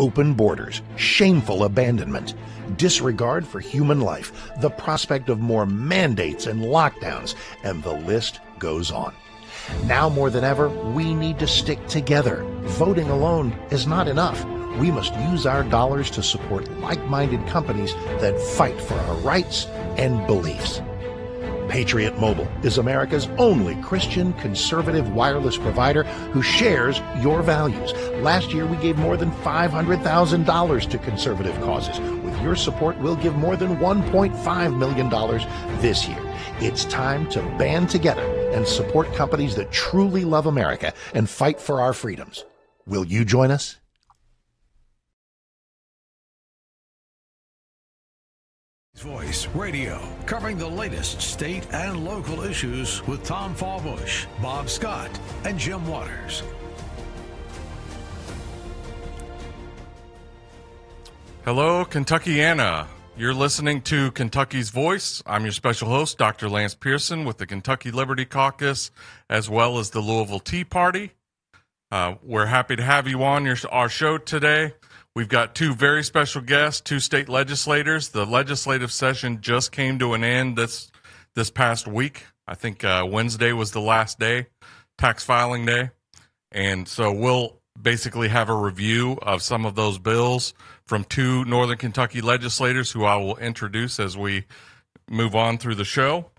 open borders, shameful abandonment, disregard for human life, the prospect of more mandates and lockdowns, and the list goes on. Now more than ever, we need to stick together. Voting alone is not enough. We must use our dollars to support like-minded companies that fight for our rights and beliefs. Patriot Mobile is America's only Christian conservative wireless provider who shares your values. Last year, we gave more than $500,000 to conservative causes. With your support, we'll give more than $1.5 million this year. It's time to band together and support companies that truly love America and fight for our freedoms. Will you join us? Voice Radio, covering the latest state and local issues with Tom Fallbush, Bob Scott, and Jim Waters. Hello, Kentuckiana. You're listening to Kentucky's Voice. I'm your special host, Dr. Lance Pearson with the Kentucky Liberty Caucus, as well as the Louisville Tea Party. We're happy to have you on our show today. We've got two very special guests, two state legislators. The legislative session just came to an end this past week. I think Wednesday was the last day, tax filing day. And so we'll basically have a review of some of those bills from two Northern Kentucky legislators who I will introduce as we move on through the show.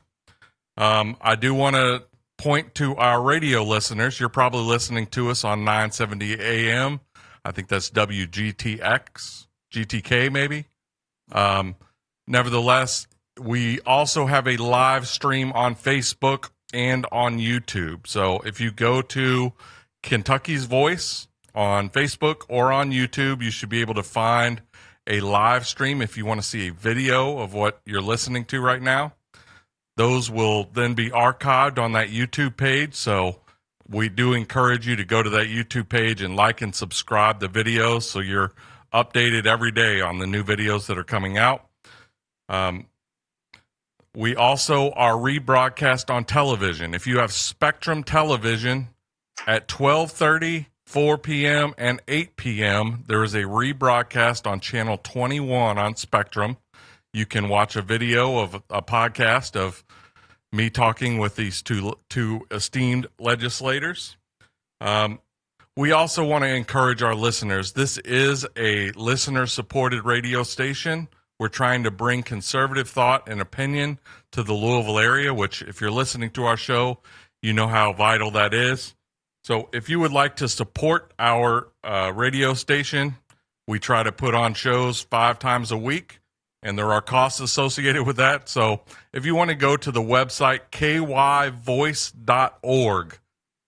I do want to point to our radio listeners. You're probably listening to us on 970 AM. I think that's WGTX, GTK maybe. Nevertheless, we also have a live stream on Facebook and on YouTube. So if you go to Kentucky's Voice on Facebook or on YouTube, you should be able to find a live stream if you want to see a video of what you're listening to right now. Those will then be archived on that YouTube page. So we do encourage you to go to that YouTube page and like and subscribe the videos so you're updated every day on the new videos that are coming out. We also are rebroadcast on television. If you have Spectrum Television at 12:30, 4 p.m., and 8 p.m., there is a rebroadcast on Channel 21 on Spectrum. You can watch a video of a podcast of me talking with these two esteemed legislators. We also want to encourage our listeners. This is a listener-supported radio station. We're trying to bring conservative thought and opinion to the Louisville area, which if you're listening to our show, you know how vital that is. So if you would like to support our radio station, we try to put on shows 5 times a week, and there are costs associated with that. So if you want to go to the website, kyvoice.org,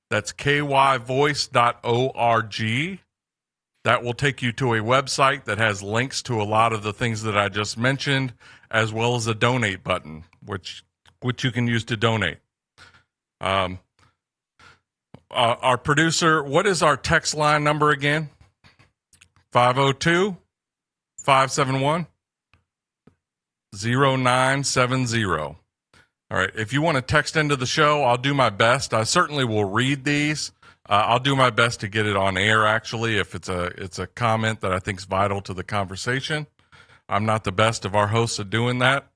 that's kyvoice.org, that will take you to a website that has links to a lot of the things that I just mentioned, as well as a donate button, which you can use to donate. Our producer, what is our text line number again? 502-571-0970. All right. If you want to text into the show, I'll do my best. I certainly will read these. I'll do my best to get it on air, actually, if it's a comment that I think is vital to the conversation. I'm not the best of our hosts at doing that,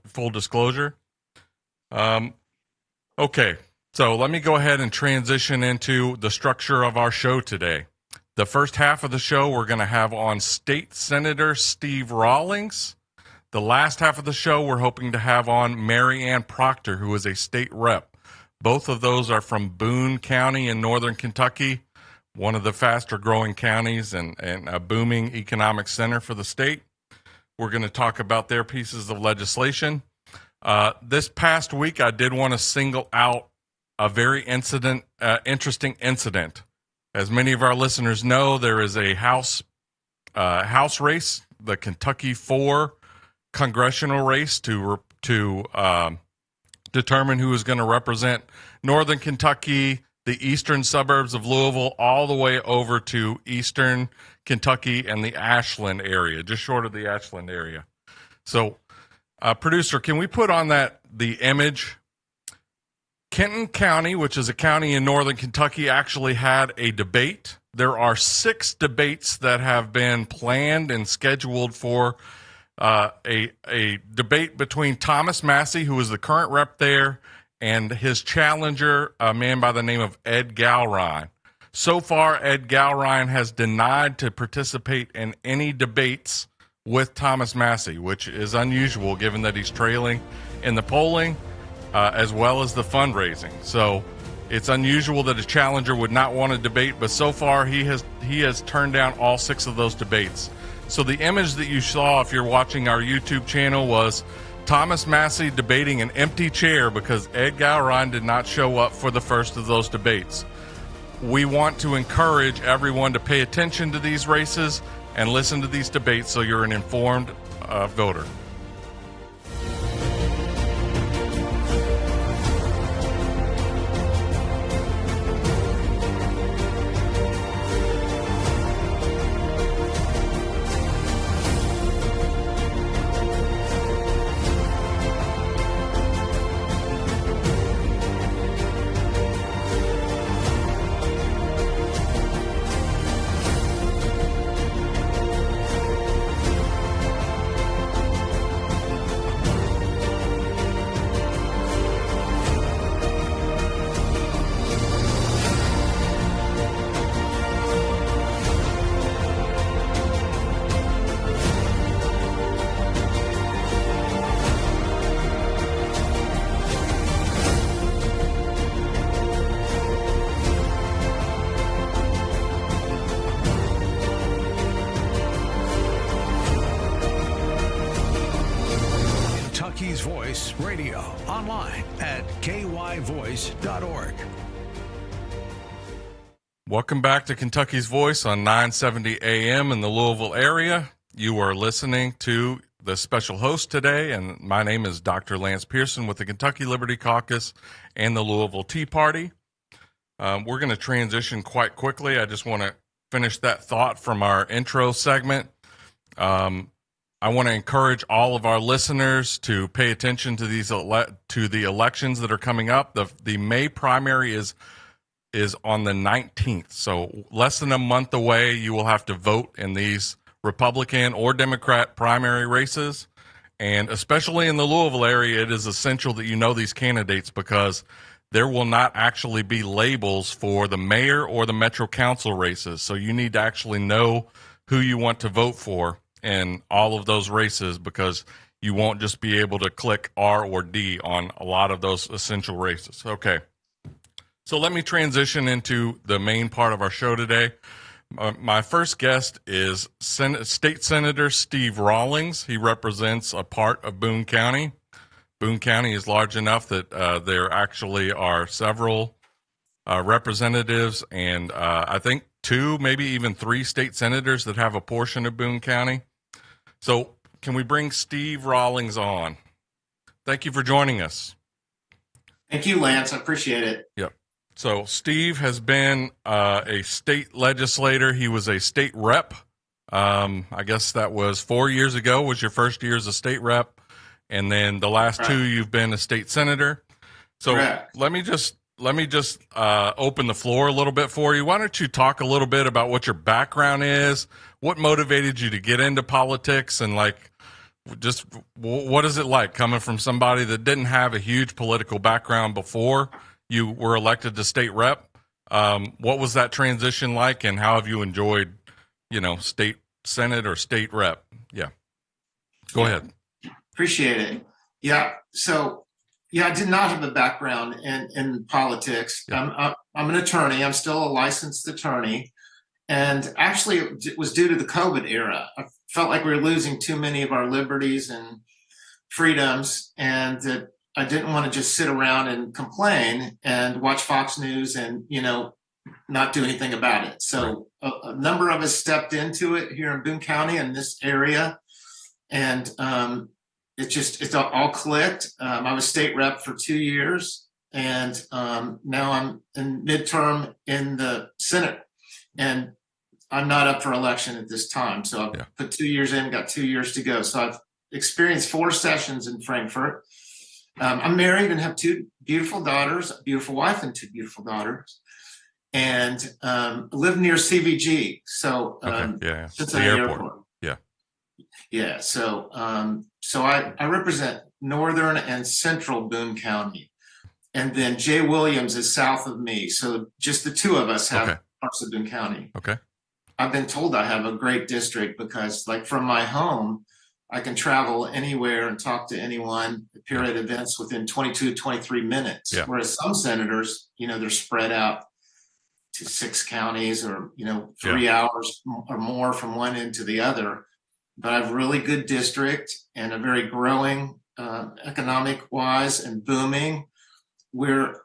full disclosure. Okay. So let me go ahead and transition into the structure of our show today. The first half of the show, we're going to have on State Senator Steve Rawlings. The last half of the show, we're hoping to have on Mary Ann Proctor, who is a state rep. Both of those are from Boone County in northern Kentucky, one of the faster growing counties and a booming economic center for the state. We're going to talk about their pieces of legislation. This past week, I did want to single out a very interesting incident. As many of our listeners know, there is a House race, the Kentucky 4 congressional race to determine who is going to represent northern Kentucky, the eastern suburbs of Louisville, all the way over to eastern Kentucky and the Ashland area, just short of the Ashland area. So, producer, can we put on the image? Kenton County, which is a county in northern Kentucky, actually had a debate there are 6 debates that have been planned and scheduled for a debate between Thomas Massey, who is the current rep there, and his challenger, a man by the name of Ed Galrine. So far, Ed Galrine has denied to participate in any debates with Thomas Massey, which is unusual given that he's trailing in the polling as well as the fundraising. So it's unusual that a challenger would not want to debate, but so far he has turned down all 6 of those debates. So the image that you saw, if you're watching our YouTube channel, was Thomas Massey debating an empty chair because Ed Galrine did not show up for the first of those debates. We want to encourage everyone to pay attention to these races and listen to these debates so you're an informed voter. Kentucky's Voice Radio, online at kyvoice.org. Welcome back to Kentucky's Voice on 970 AM in the Louisville area. You are listening to the special host today, and my name is Dr. Lance Pearson with the Kentucky Liberty Caucus and the Louisville Tea Party. We're going to transition quite quickly. I just want to finish that thought from our intro segment. I want to encourage all of our listeners to pay attention to to the elections that are coming up. The May primary is on the 19th, so less than a month away. You will have to vote in these Republican or Democrat primary races, and especially in the Louisville area, it is essential that you know these candidates because there will not actually be labels for the mayor or the Metro Council races, so you need to actually know who you want to vote for in all of those races because you won't just be able to click R or D on a lot of those essential races. Okay. So let me transition into the main part of our show today. My first guest is State Senator Steve Rawlings. He represents a part of Boone County. Boone County is large enough that there actually are several representatives and I think 2, maybe even 3 state senators that have a portion of Boone County. So can we bring Steve Rawlings on? Thank you for joining us. Thank you, Lance. I appreciate it. Yep. So Steve has been a state legislator. He was a state rep. I guess that was 4 years ago was your first year as a state rep. And then the last Correct. 2, you've been a state senator. So Correct. let me just open the floor a little bit for you. Why don't you talk a little bit about what your background is, what motivated you to get into politics, and just what is it like coming from somebody that didn't have a huge political background before you were elected to state rep? What was that transition like, and how have you enjoyed, state senate or state rep? Yeah. Go ahead. Appreciate it. Yeah. So, I did not have a background in politics. Yeah. I'm an attorney. I'm still a licensed attorney. And actually, it was due to the COVID era. I felt like we were losing too many of our liberties and freedoms, and that I didn't want to just sit around and complain and watch Fox News and, not do anything about it. So a number of us stepped into it here in Boone County in this area. And it all clicked. I was state rep for 2 years, and now I'm in midterm in the Senate, and I'm not up for election at this time. So I've put 2 years in, got 2 years to go. So I've experienced 4 sessions in Frankfort. I'm married and have 2 beautiful daughters, a beautiful wife and 2 beautiful daughters. and live near CVG. So Yeah. The Cincinnati airport. Yeah. Yeah. So I represent northern and central Boone County. And then Jay Williams is south of me. So just the two of us have parts of Boone County. Okay. I've been told I have a great district because, like, from my home, I can travel anywhere and talk to anyone, appear at events within 22, 23 minutes. Yeah. Whereas some senators, they're spread out to 6 counties or, 3 hours or more from one end to the other. But I have a really good district and a very growing economic wise and booming. We're,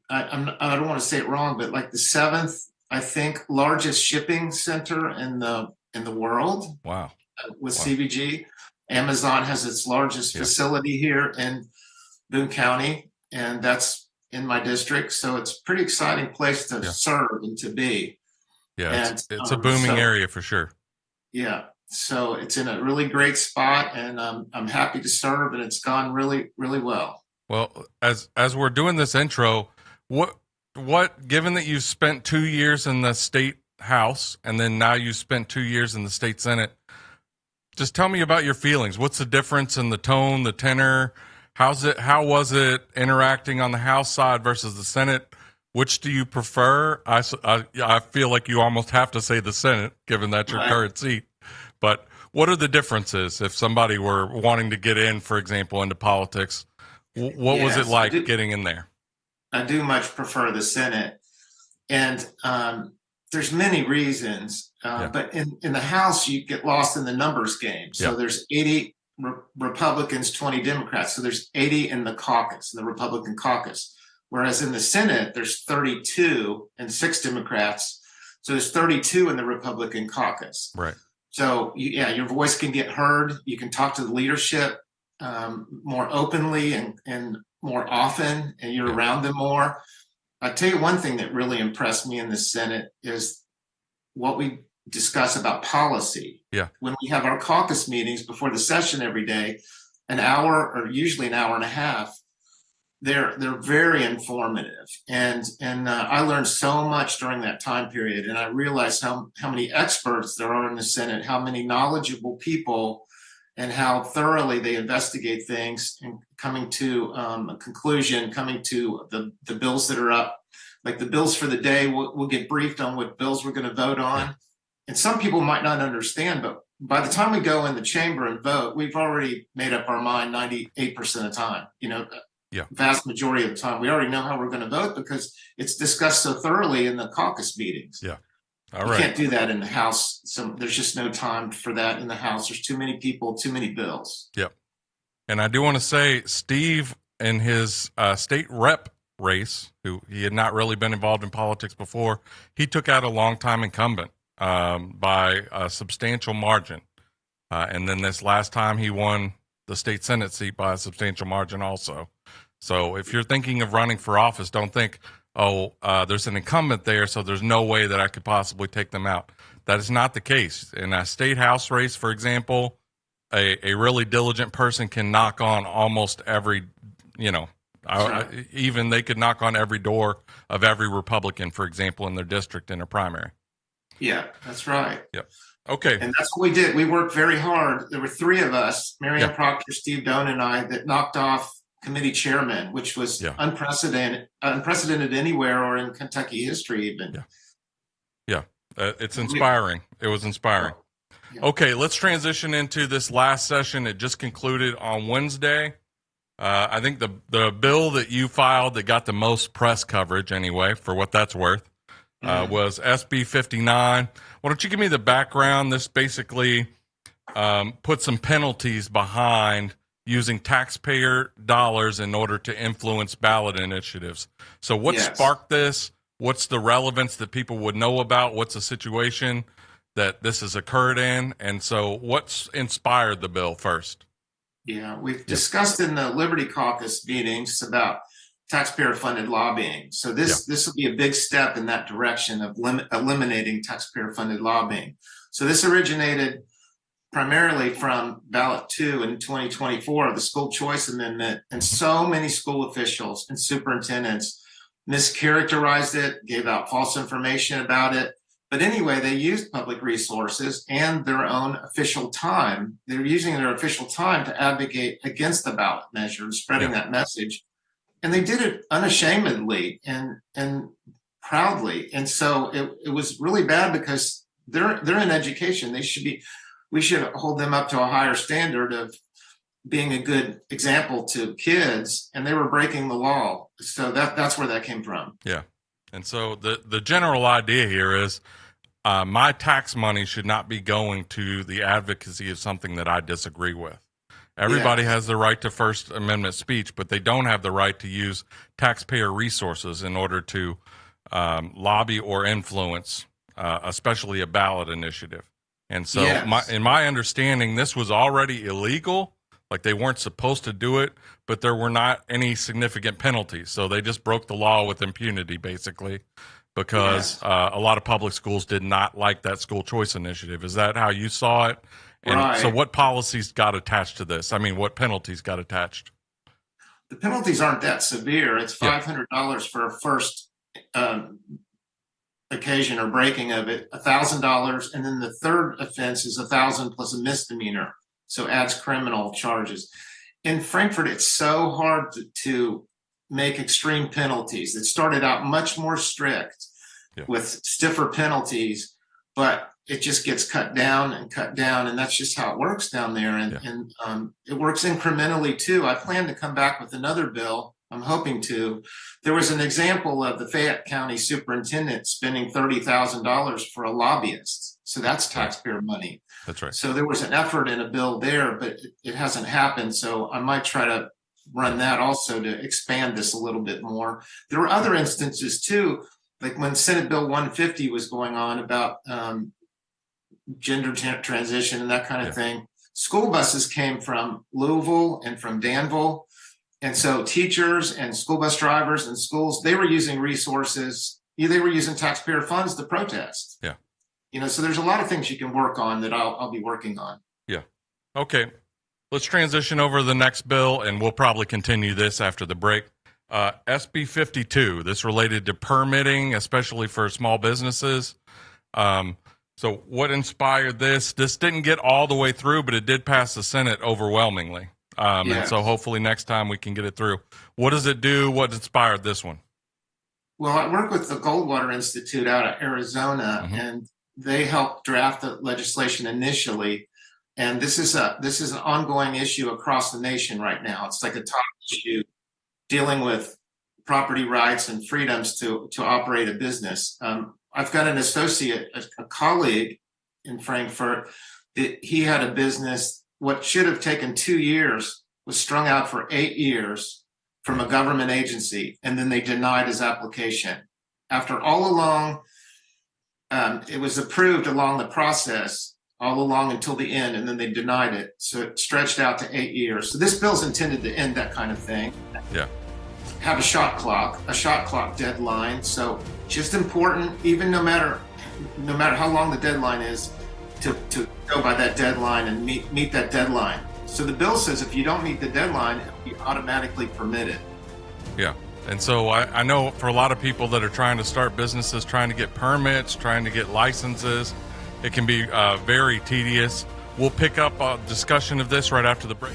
I don't want to say it wrong, but like the 7th, I think, largest shipping center in the world. Wow. With CVG. Amazon has its largest facility here in Boone County, and that's in my district. So it's a pretty exciting place to serve and to be. Yeah, and, it's a booming area for sure. Yeah. So it's in a really great spot, and I'm happy to serve, and it's gone really, really well. Well, as we're doing this intro, what given that you spent 2 years in the state house and then now you spent 2 years in the state senate, just tell me about your feelings. What's the difference in the tone, the tenor? How was it interacting on the House side versus the Senate? Which do you prefer? I feel like you almost have to say the Senate, given that's your current seat. But what are the differences if somebody were wanting to get in, for example, into politics? What was it like getting in there? I do much prefer the Senate, and there's many reasons. But in the House, you get lost in the numbers game. So there's 80 Republicans, 20 Democrats. So there's 80 in the caucus, in the Republican caucus. Whereas in the Senate, there's 32 and 6 Democrats. So there's 32 in the Republican caucus. Right. So your voice can get heard. You can talk to the leadership more openly and more often, and you're around them more. I'll tell you one thing that really impressed me in the Senate is what we discuss about policy. Yeah. When we have our caucus meetings before the session every day, an hour or usually an hour and a half, they're very informative. And I learned so much during that time period. And I realized how many experts there are in the Senate, how many knowledgeable people, and how thoroughly they investigate things and coming to a conclusion, coming to the bills that are up. Like the bills for the day, we'll get briefed on what bills we're going to vote on. And some people might not understand, but by the time we go in the chamber and vote, we've already made up our mind 98% of the time, vast majority of the time. We already know how we're going to vote because it's discussed so thoroughly in the caucus meetings. Yeah. All right. You can't do that in the House. So there's just no time for that in the House. There's too many people, too many bills. Yep. And I do want to say Steve in his state rep race, who he had not really been involved in politics before, he took out a longtime incumbent by a substantial margin. And then this last time he won the state Senate seat by a substantial margin also. So if you're thinking of running for office, don't think, there's an incumbent there, so there's no way that I could possibly take them out. That is not the case. In a state house race, for example, a really diligent person can knock on almost every, even they could knock on every door of every Republican, for example, in their district in a primary. Yeah, that's right. Yep. Okay. And that's what we did. We worked very hard. There were 3 of us, Marianne Proctor, Steve Doan, and I, that knocked off committee chairman, which was unprecedented anywhere or in Kentucky history even. Yeah. It's inspiring. It was inspiring. Yeah. Okay, let's transition into this last session. It just concluded on Wednesday. I think the bill that you filed that got the most press coverage anyway, for what that's worth, was SB 59. Why don't you give me the background? This basically put some penalties behind using taxpayer dollars in order to influence ballot initiatives. So what sparked this? What's the relevance that people would know about? What's the situation that this has occurred in? And so what's inspired the bill first? Yeah, we've discussed in the Liberty Caucus meetings about taxpayer-funded lobbying. So this will be a big step in that direction of eliminating taxpayer-funded lobbying. So this originated primarily from ballot 2 in 2024, the school choice amendment, and so many school officials and superintendents mischaracterized it, gave out false information about it. But anyway, they used public resources and their own official time. They're using their official time to advocate against the ballot measure and spreading that message. And they did it unashamedly and proudly. And so it was really bad because they're in education. We should hold them up to a higher standard of being a good example to kids, and they were breaking the law. So that's where that came from. Yeah. And so the general idea here is my tax money should not be going to the advocacy of something that I disagree with. Everybody has the right to First Amendment speech, but they don't have the right to use taxpayer resources in order to lobby or influence, especially a ballot initiative. And so in my understanding, this was already illegal. Like they weren't supposed to do it, but there were not any significant penalties. So they just broke the law with impunity, basically, because a lot of public schools did not like that school choice initiative. Is that how you saw it? And so what policies got attached to this? I mean, what penalties got attached? The penalties aren't that severe. It's $500 for a first occasion or breaking of it, $1,000. And then the third offense is $1,000 plus a misdemeanor. So adds criminal charges. In Frankfurt, it's so hard to make extreme penalties. It started out much more strict with stiffer penalties, but it just gets cut down, and that's just how it works down there. And it works incrementally too. I plan to come back with another bill. I'm hoping to. There was an example of the Fayette County superintendent spending $30,000 for a lobbyist. So that's taxpayer money. That's right. So there was an effort in a bill there, but it hasn't happened. So I might try to run that also to expand this a little bit more. There were other instances too, like when Senate Bill 150 was going on about gender transition and that kind of thing. School buses came from Louisville and from Danville. And so teachers and school bus drivers and schools, they were using resources. They were using taxpayer funds to protest. Yeah. So there's a lot of things you can work on that I'll be working on. Yeah. Okay. Let's transition over to the next bill, and we'll probably continue this after the break. SB 52, this related to permitting, especially for small businesses. So what inspired this? This didn't get all the way through, but it did pass the Senate overwhelmingly. And so hopefully next time we can get it through. What does it do? What inspired this one? Well, I work with the Goldwater Institute out of Arizona, and they helped draft the legislation initially. And this is an ongoing issue across the nation right now. It's like a top issue dealing with property rights and freedoms to operate a business. I've got an associate, a colleague in Frankfurt, that he had a business. What should have taken 2 years was strung out for 8 years from a government agency, and then they denied his application. After all along, it was approved along the process, all along until the end, and then they denied it. So it stretched out to 8 years. So this bill's intended to end that kind of thing. Yeah. Have a shot clock deadline. So just important, even no matter how long the deadline is, to go by that deadline and meet that deadline. So the bill says if you don't meet the deadline, it'll be automatically permitted. Yeah. And so I know for a lot of people that are trying to start businesses, trying to get permits, trying to get licenses, it can be very tedious. We'll pick up a discussion of this right after the break.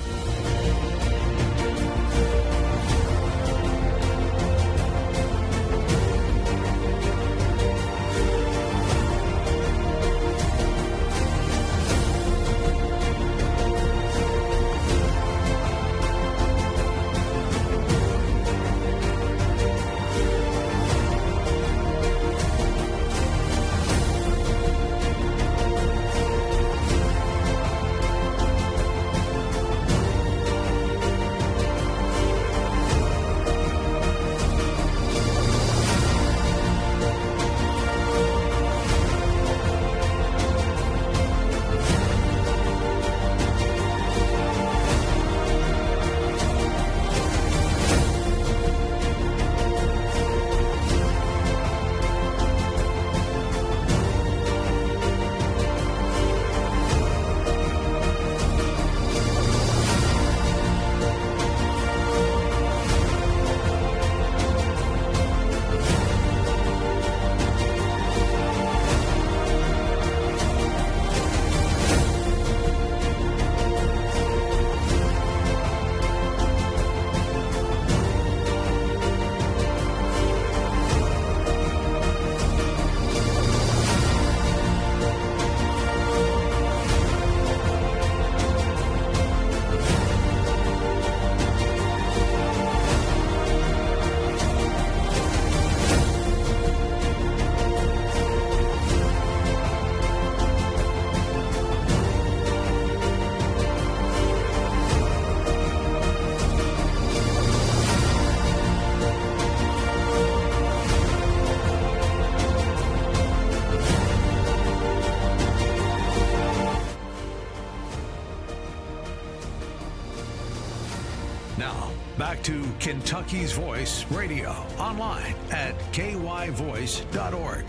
Now, back to Kentucky's Voice Radio, online at kyvoice.org.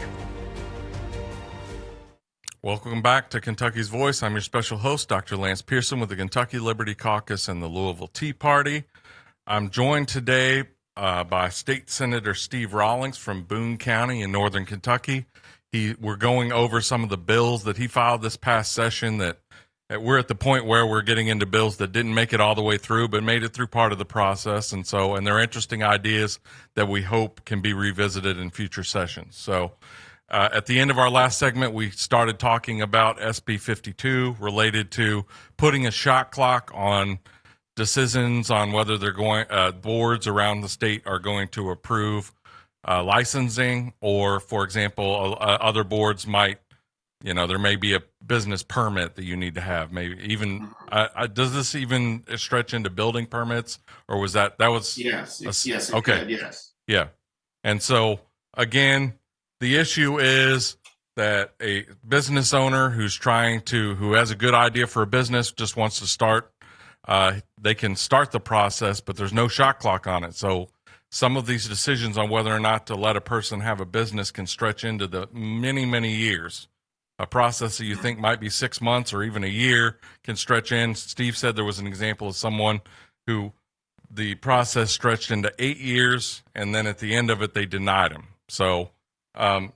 Welcome back to Kentucky's Voice. I'm your special host, Dr. Lance Pearson with the Kentucky Liberty Caucus and the Louisville Tea Party. I'm joined today by State Senator Steve Rawlings from Boone County in northern Kentucky. We're going over some of the bills that he filed this past session that we're at the point where we're getting into bills that didn't make it all the way through, but made it through part of the process. And they're interesting ideas that we hope can be revisited in future sessions. So at the end of our last segment, we started talking about SB 52 related to putting a shot clock on decisions on whether they're going, boards around the state are going to approve licensing, or, for example, other boards might, there may be a business permit that you need to have. Maybe even does this even stretch into building permits, or was that was yes, it okay, could, yes, yeah. And so again, the issue is that a business owner who has a good idea for a business, just wants to start, they can start the process, but there's no shot clock on it. So some of these decisions on whether or not to let a person have a business can stretch into the many, many years. A process that you think might be 6 months or even a year can stretch in. Steve said there was an example of someone who the process stretched into 8 years, and then at the end of it, they denied him. So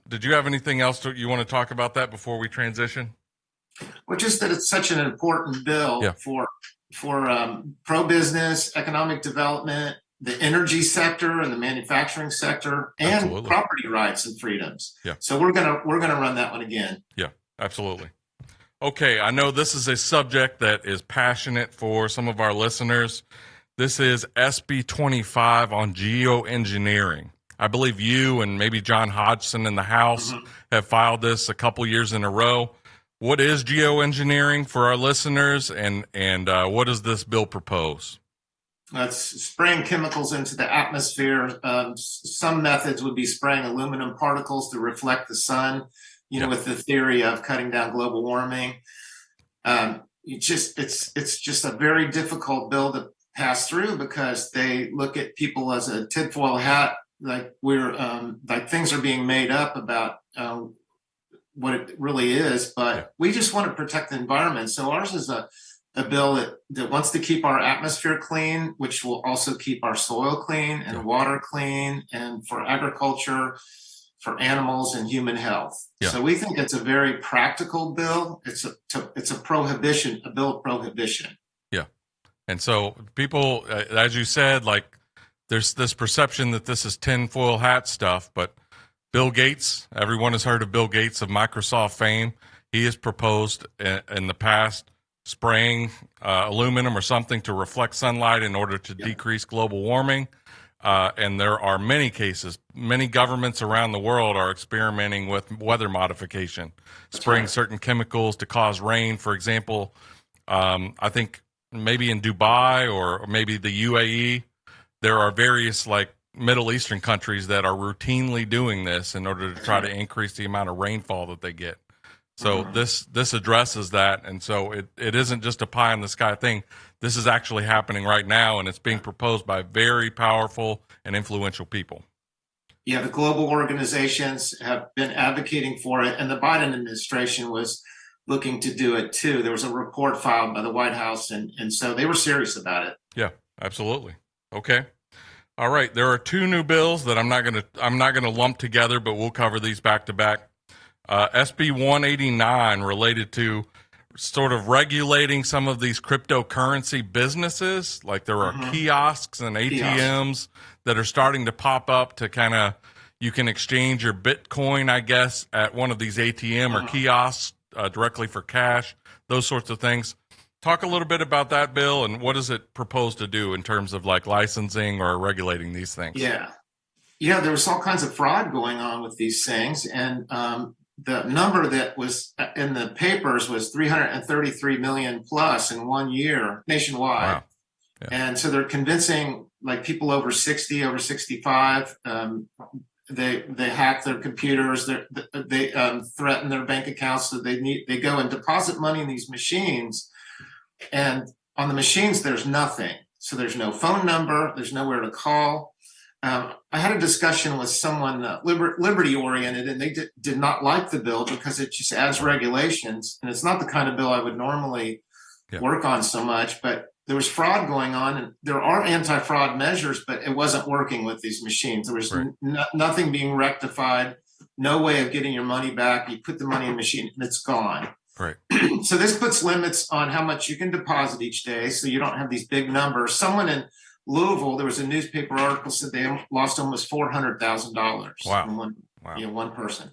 did you have anything else you want to talk about that before we transition? Well, just that it's such an important bill for pro-business, economic development, the energy sector and the manufacturing sector, and Absolutely. Property rights and freedoms. Yeah. So we're gonna run that one again. Yeah, absolutely. Okay, I know this is a subject that is passionate for some of our listeners. This is SB 25 on geoengineering. I believe you and maybe John Hodgson in the House have filed this a couple years in a row. What is geoengineering for our listeners, and what does this bill propose? That's spraying chemicals into the atmosphere. Some methods would be spraying aluminum particles to reflect the sun, with the theory of cutting down global warming. It's just a very difficult bill to pass through because they look at people as a tinfoil hat, like like things are being made up about what it really is. But we just want to protect the environment. So ours is a bill that wants to keep our atmosphere clean, which will also keep our soil clean and water clean, and for agriculture, for animals, and human health. Yeah. So we think it's a very practical bill. It's a prohibition, a bill of prohibition. Yeah. And so people, as you said, like there's this perception that this is tinfoil hat stuff, but Bill Gates, everyone has heard of Bill Gates of Microsoft fame. He has proposed in the past spraying aluminum or something to reflect sunlight in order to decrease global warming. And there are many cases, many governments around the world are experimenting with weather modification, spraying certain chemicals to cause rain. For example, I think maybe in Dubai or maybe the UAE, there are various like Middle Eastern countries that are routinely doing this in order to try to increase the amount of rainfall that they get. So this addresses that, and so it isn't just a pie in the sky thing. This is actually happening right now, and it's being proposed by very powerful and influential people. Yeah, the global organizations have been advocating for it, and the Biden administration was looking to do it too. There was a report filed by the White House, and so they were serious about it. Yeah, absolutely. Okay. All right. There are two new bills that I'm not gonna lump together, but we'll cover these back to back. SB 189 related to sort of regulating some of these cryptocurrency businesses. Like there are kiosks and ATMs that are starting to pop up to kind of, you can exchange your Bitcoin, I guess, at one of these ATM or kiosks directly for cash, those sorts of things. Talk a little bit about that bill and what does it propose to do in terms of like licensing or regulating these things? Yeah, there was all kinds of fraud going on with these things, and the number that was in the papers was 333 million plus in 1 year nationwide. Wow. Yeah. And so they're convincing like people over 60, over 65. They hack their computers. They threaten their bank accounts. So they go and deposit money in these machines, and on the machines there's nothing. So there's no phone number, there's nowhere to call. I had a discussion with someone liberty oriented, and they did not like the bill because it just adds regulations, and it's not the kind of bill I would normally work on so much. But there was fraud going on, and there are anti-fraud measures, but it wasn't working with these machines. There was nothing being rectified, no way of getting your money back. You put the money in the machine and it's gone. Right. So this puts limits on how much you can deposit each day, so you don't have these big numbers. Someone in Louisville, there was a newspaper article said they lost almost $400,000. Wow. One person.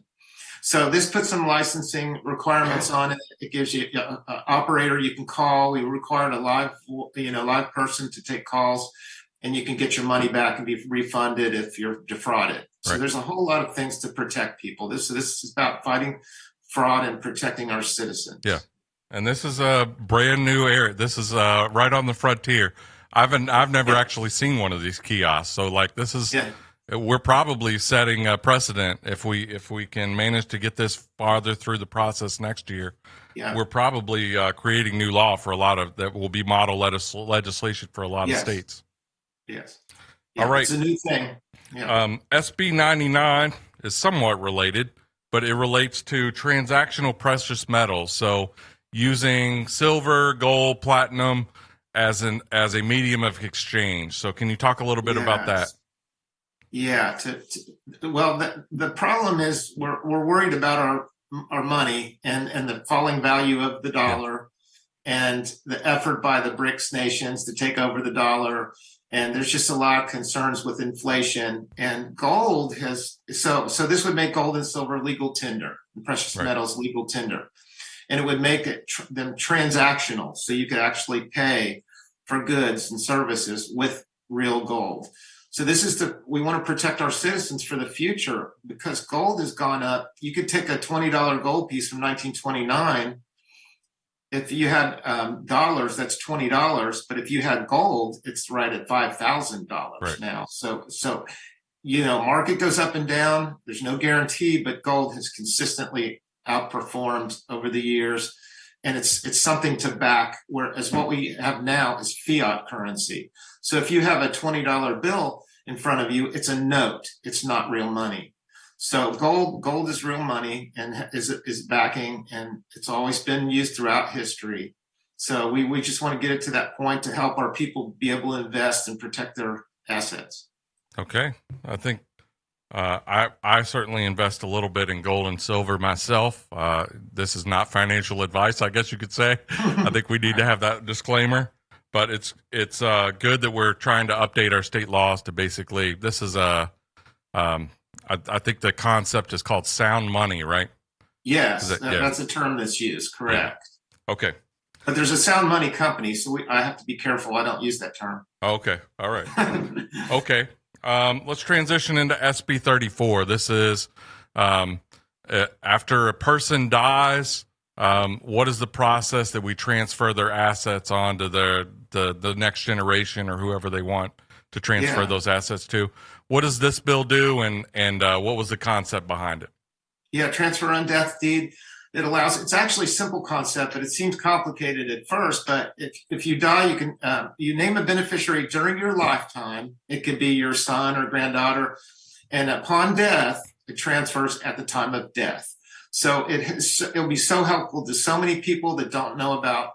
So this puts some licensing requirements on it. It gives you an operator you can call. We required a live person to take calls, and you can get your money back and be refunded if you're defrauded. So there's a whole lot of things to protect people. This is about fighting fraud and protecting our citizens. Yeah. And this is a brand new area. This is right on the frontier. I've never actually seen one of these kiosks. So like this is we're probably setting a precedent if we can manage to get this farther through the process next year. Yeah. We're probably creating new law for a lot of that will be model legislation for a lot of states. Yes. Yeah, all right. It's a new thing. Yeah. SB 99 is somewhat related, but it relates to transactional precious metals. So using silver, gold, platinum as a medium of exchange. So can you talk a little bit about that? Yeah. The problem is we're worried about our money and the falling value of the dollar and the effort by the BRICS nations to take over the dollar. And there's just a lot of concerns with inflation, and gold has, so this would make gold and silver legal tender, and precious metals legal tender. And it would make them transactional. So you could actually pay for goods and services with real gold. So we want to protect our citizens for the future because gold has gone up. You could take a $20 gold piece from 1929. If you had dollars, that's $20. But if you had gold, it's right at $5,000 now. So market goes up and down. There's no guarantee, but gold has consistently outperformed over the years, and it's something to back. Whereas what we have now is fiat currency. So if you have a $20 bill in front of you, it's a note. It's not real money. So gold is real money and is backing, and it's always been used throughout history. So we just want to get it to that point to help our people be able to invest and protect their assets. Okay. I think I certainly invest a little bit in gold and silver myself. This is not financial advice, I guess you could say. I think we need to have that disclaimer. But it's good that we're trying to update our state laws to basically, this is I think the concept is called sound money, right? Yes, that's a term that's used, correct. Yeah. Okay. But there's a sound money company, so I have to be careful. I don't use that term. Okay. All right. Okay. Let's transition into SB 34. This is after a person dies, what is the process that we transfer their assets onto the next generation or whoever they want to transfer those assets to? What does this bill do, and what was the concept behind it? Yeah, transfer on death deed. It's actually a simple concept, but it seems complicated at first. But if you die, you can you name a beneficiary during your lifetime. It could be your son or granddaughter, and upon death, it transfers at the time of death. So it'll be so helpful to so many people that don't know about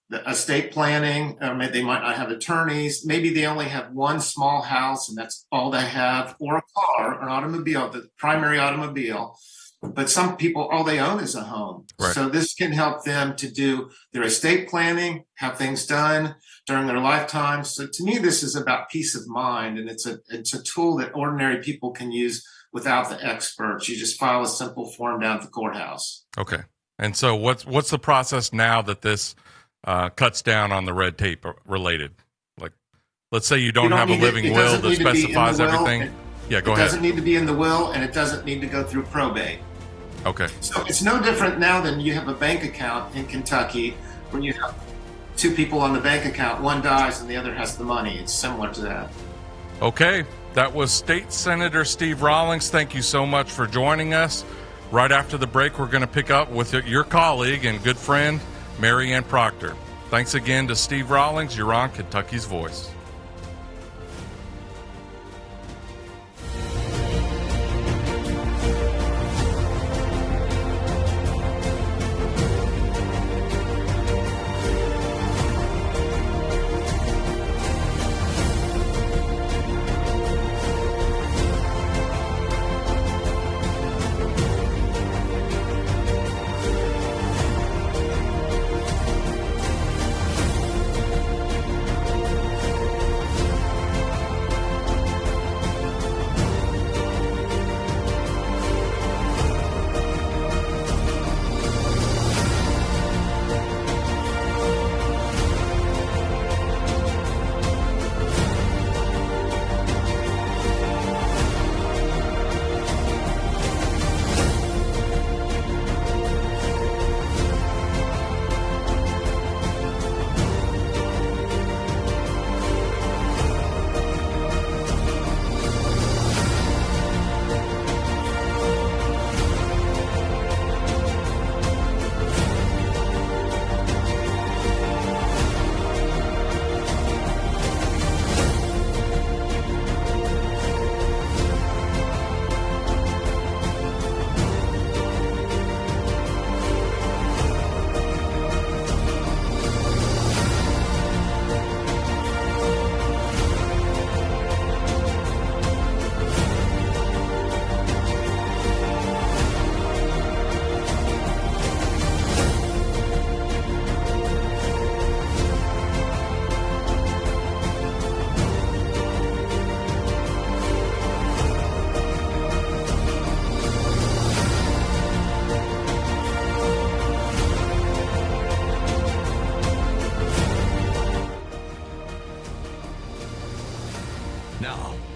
the estate planning. Maybe they might not have attorneys. Maybe they only have one small house and that's all they have, or a car, an automobile, the primary automobile. But some people, all they own is a home. Right. So this can help them to do their estate planning, have things done during their lifetime. So to me, this is about peace of mind, and it's a tool that ordinary people can use without the experts. You just file a simple form down at the courthouse. Okay. And so what's the process now that this cuts down on the red tape related? Like, let's say you don't have a living will that specifies everything. Yeah, go ahead. It doesn't need to be in the will, and it doesn't need to go through probate. Okay. So it's no different now than you have a bank account in Kentucky where you have two people on the bank account. One dies and the other has the money. It's similar to that. Okay. That was State Senator Steve Rawlings. Thank you so much for joining us. Right after the break, we're going to pick up with your colleague and good friend, Mary Ann Proctor. Thanks again to Steve Rawlings. You're on Kentucky's Voice.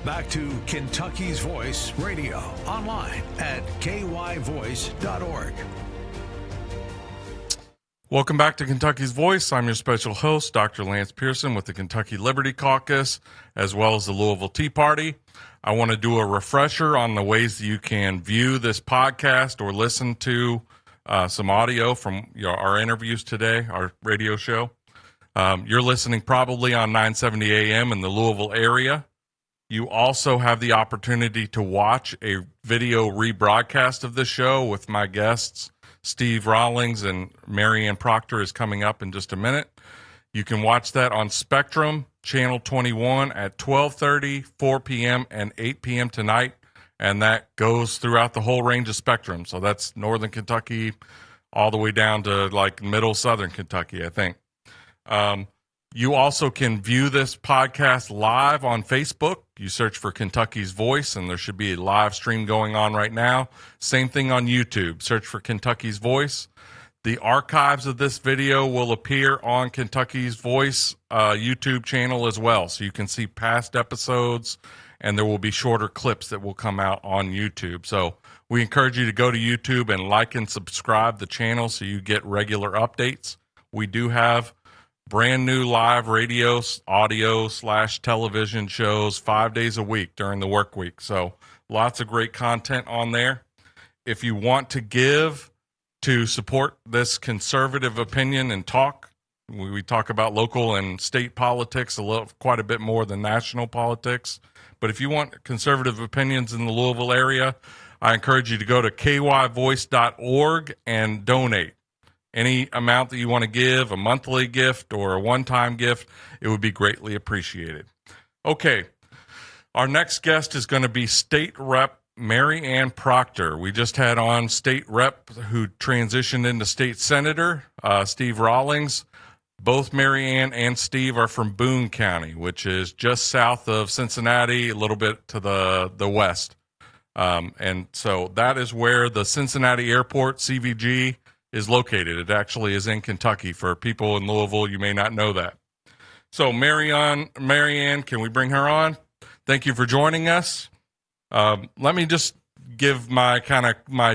Back to Kentucky's Voice Radio, online at kyvoice.org. Welcome back to Kentucky's Voice. I'm your special host, Dr. Lance Pearson with the Kentucky Liberty Caucus, as well as the Louisville Tea Party. I want to do a refresher on the ways that you can view this podcast or listen to some audio from our interviews today, our radio show. You're listening probably on 970 AM in the Louisville area. You also have the opportunity to watch a video rebroadcast of the show with my guests. Steve Rawlings and Marianne Proctor is coming up in just a minute. You can watch that on Spectrum, Channel 21 at 12:30, 4 p.m., and 8 p.m. tonight, and that goes throughout the whole range of Spectrum. So that's Northern Kentucky all the way down to like middle Southern Kentucky, I think. You also can view this podcast live on Facebook. You search for Kentucky's Voice, and there should be a live stream going on right now. Same thing on YouTube. Search for Kentucky's Voice. The archives of this video will appear on Kentucky's Voice YouTube channel as well, so you can see past episodes, and there will be shorter clips that will come out on YouTube. So we encourage you to go to YouTube and like and subscribe the channel so you get regular updates. We do have brand new live radio, audio / television shows 5 days a week during the work week. So lots of great content on there. If you want to give to support this conservative opinion and talk, we talk about local and state politics quite a bit more than national politics. But if you want conservative opinions in the Louisville area, I encourage you to go to kyvoice.org and donate. Any amount that you want to give, a monthly gift or a one-time gift, it would be greatly appreciated. Okay, our next guest is going to be State Rep Marianne Proctor. We just had on State Rep who transitioned into State Senator, Steve Rawlings. Both Marianne and Steve are from Boone County, which is just south of Cincinnati, a little bit to the west. And so that is where the Cincinnati Airport, CVG, is located. It actually is in Kentucky. For people in Louisville, you may not know that. So Marianne, can we bring her on? Thank you for joining us. Let me just give my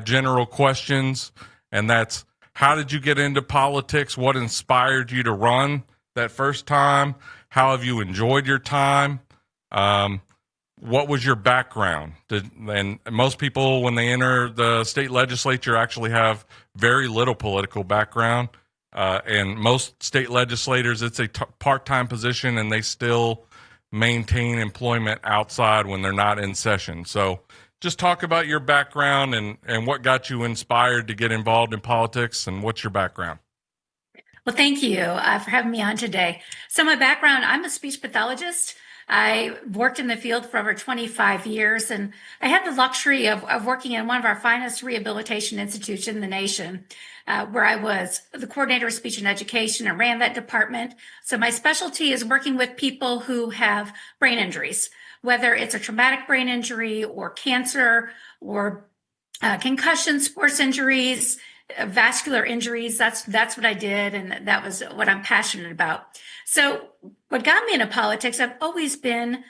general questions, and that's, how did you get into politics? What inspired you to run that first time? How have you enjoyed your time? What was your background? And most people, when they enter the state legislature, actually have very little political background. And most state legislators, it's a part-time position, and they still maintain employment outside when they're not in session. So just talk about your background and what got you inspired to get involved in politics, and what's your background? Well, thank you for having me on today. So my background, I'm a speech pathologist. I worked in the field for over 25 years, and I had the luxury of working in one of our finest rehabilitation institutes in the nation, where I was the coordinator of speech and education and ran that department. So my specialty is working with people who have brain injuries, whether it's a traumatic brain injury or cancer or concussion, sports injuries, vascular injuries. That's what I did, and that was what I'm passionate about. So what got me into politics, I've always been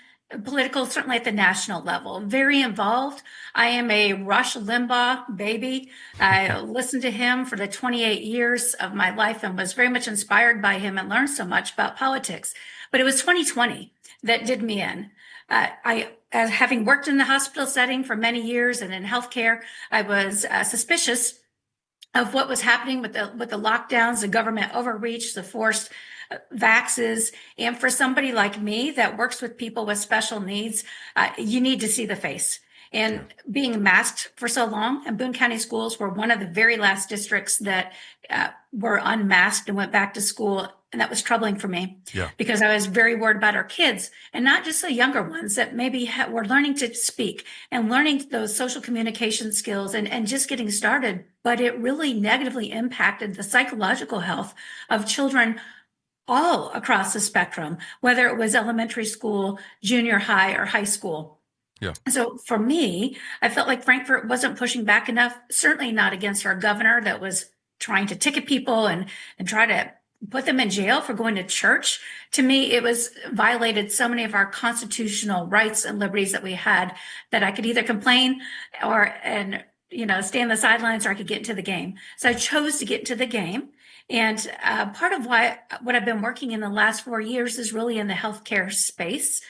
political, certainly at the national level, very involved. I am a Rush Limbaugh baby. I listened to him for the 28 years of my life and was very much inspired by him and learned so much about politics. But it was 2020 that did me in. Having worked in the hospital setting for many years and in healthcare, I was suspicious of what was happening with the lockdowns, the government overreach, the forced vaxes. And for somebody like me that works with people with special needs, you need to see the face. And being masked for so long, and Boone County schools were one of the very last districts that were unmasked and went back to school. And that was troubling for me because I was very worried about our kids, and not just the younger ones that maybe were learning to speak and learning those social communication skills and just getting started. But it really negatively impacted the psychological health of children all across the spectrum, whether it was elementary school, junior high, or high school. Yeah. So for me, I felt like Frankfurt wasn't pushing back enough, certainly not against our governor that was trying to ticket people and try to put them in jail for going to church. To me, it was violated so many of our constitutional rights and liberties that we had, that I could either complain and stay on the sidelines, or I could get into the game. So I chose to get into the game. And part of what I've been working in the last 4 years is really in the healthcare space.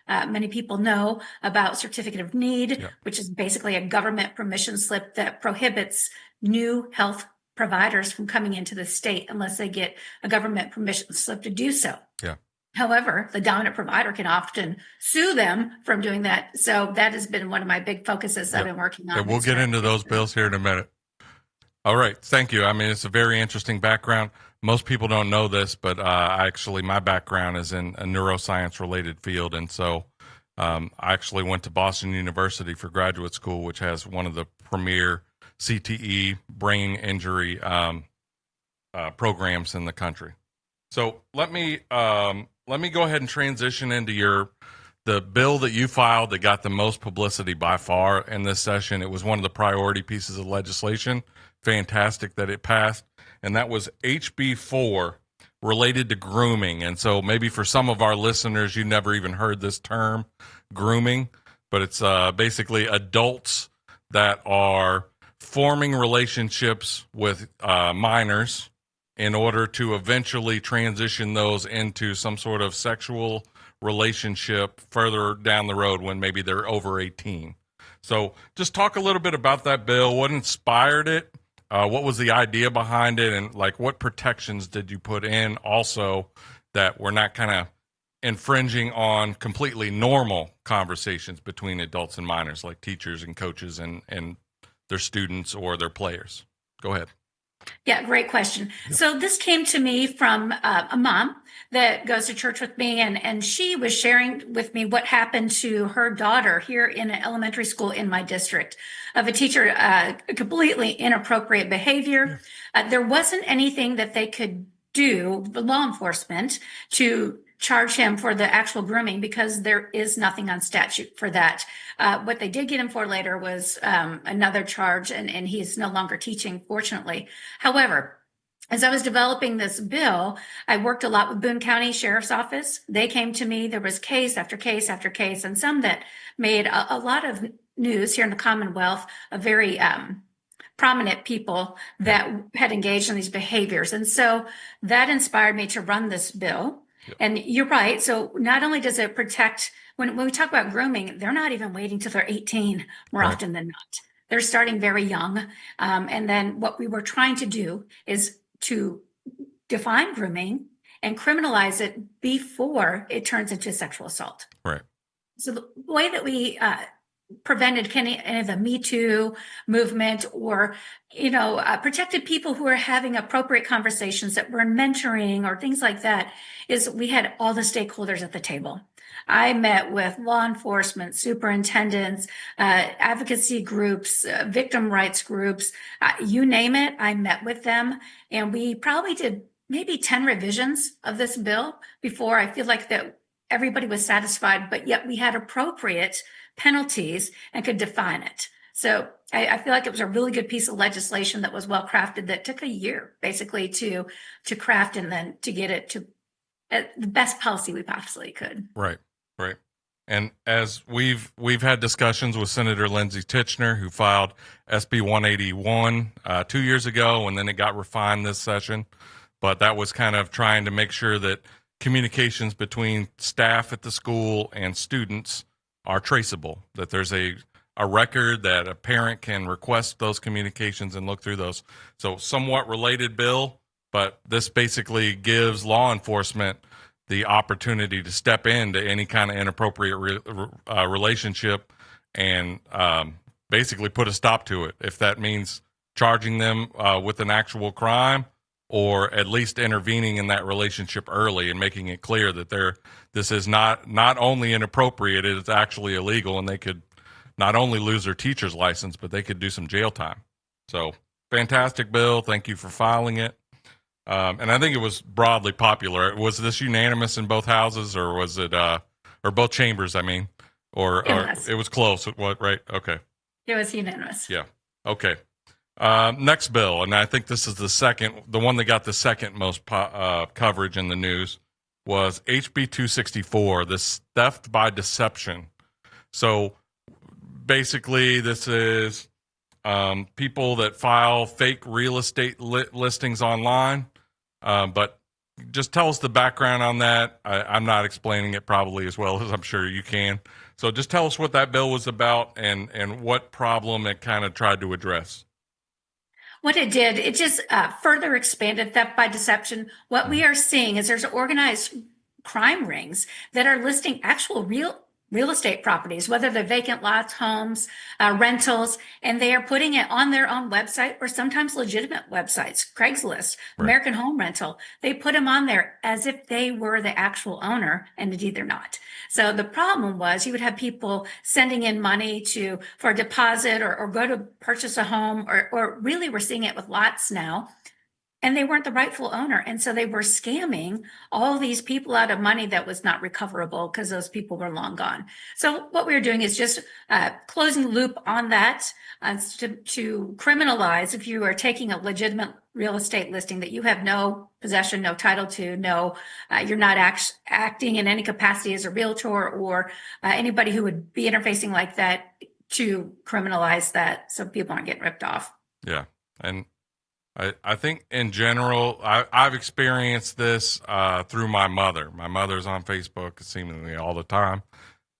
Many people know about Certificate of Need, which is basically a government permission slip that prohibits new health providers from coming into the state unless they get a government permission slip to do so. Yeah. However, the dominant provider can often sue them from doing that. So that has been one of my big focuses I've been working on. Yeah, we'll get into those bills here in a minute. All right. Thank you. I mean, it's a very interesting background. Most people don't know this, but my background is in a neuroscience related field. And so I actually went to Boston University for graduate school, which has one of the premier CTE brain injury programs in the country. So let me go ahead and transition into the bill that you filed that got the most publicity by far in this session. It was one of the priority pieces of legislation. Fantastic that it passed. And that was HB 4, related to grooming. And so maybe for some of our listeners, you never even heard this term, grooming, but it's basically adults that are forming relationships with minors in order to eventually transition those into some sort of sexual relationship further down the road when maybe they're over 18. So just talk a little bit about that bill. What inspired it? What was the idea behind it? And like, what protections did you put in also that we're not kind of infringing on completely normal conversations between adults and minors, like teachers and coaches and their students or their players? Go ahead. Yeah, great question. Yep. So this came to me from a mom that goes to church with me, and she was sharing with me what happened to her daughter here in an elementary school in my district of a teacher, completely inappropriate behavior. There wasn't anything that they could do, the law enforcement, to charge him for the actual grooming because there is nothing on statute for that. What they did get him for later was another charge, and he's no longer teaching, fortunately. However, as I was developing this bill, I worked a lot with Boone County Sheriff's Office. They came to me. There was case after case after case, and some that made a lot of news here in the Commonwealth of very prominent people that had engaged in these behaviors. And so that inspired me to run this bill. Yep. And you're right. So not only does it protect, when we talk about grooming, they're not even waiting till they're 18 more often than not. They're starting very young. And then what we were trying to do is to define grooming and criminalize it before it turns into sexual assault. Right. So the way that we prevented any of the Me Too movement or, protected people who are having appropriate conversations that were mentoring or things like that is we had all the stakeholders at the table. I met with law enforcement, superintendents, advocacy groups, victim rights groups, you name it. I met with them, and we probably did maybe 10 revisions of this bill before I feel like that everybody was satisfied, but yet we had appropriate penalties and could define it. So I feel like it was a really good piece of legislation that was well crafted that took a year basically to craft and then to get it to the best policy we possibly could. Right. And as we've had discussions with Senator Lindsey Titchener, who filed SB 181 2 years ago, and then it got refined this session. But that was kind of trying to make sure that communications between staff at the school and students are traceable, that there's a record that a parent can request those communications and look through those. So somewhat related bill, but this basically gives law enforcement the opportunity to step into any kind of inappropriate relationship and basically put a stop to it. If that means charging them with an actual crime, or at least intervening in that relationship early and making it clear that this is not only inappropriate, it is actually illegal, and they could not only lose their teacher's license, but they could do some jail time. So fantastic bill. Thank you for filing it. And I think it was broadly popular. Was this unanimous in both houses, or was it, or both chambers? I mean, or it was close. What? Right? Okay. It was unanimous. Yeah. Okay. Next bill, and I think this is the one that got the second most coverage in the news, was HB 264, this theft by deception. So basically, this is people that file fake real estate listings online. But just tell us the background on that. I'm not explaining it probably as well as I'm sure you can. So just tell us what that bill was about and what problem it kind of tried to address. What it did, it just further expanded theft by deception. What we are seeing is there's organized crime rings that are listing actual real estate properties, whether they're vacant lots, homes, rentals, and they are putting it on their own website or sometimes legitimate websites, Craigslist, Right. American Home Rental. They put them on there as if they were the actual owner, and indeed they're not. So the problem was you would have people sending in money for a deposit or go to purchase a home, or really we're seeing it with lots now. And they weren't the rightful owner. And so they were scamming all these people out of money that was not recoverable because those people were long gone. So what we are doing is just closing the loop on that to criminalize if you are taking a legitimate real estate listing that you have no possession, no title to, you're not acting in any capacity as a realtor or anybody who would be interfacing like that, to criminalize that so people aren't getting ripped off. Yeah. And I think in general, I've experienced this through my mother. My mother's on Facebook seemingly all the time,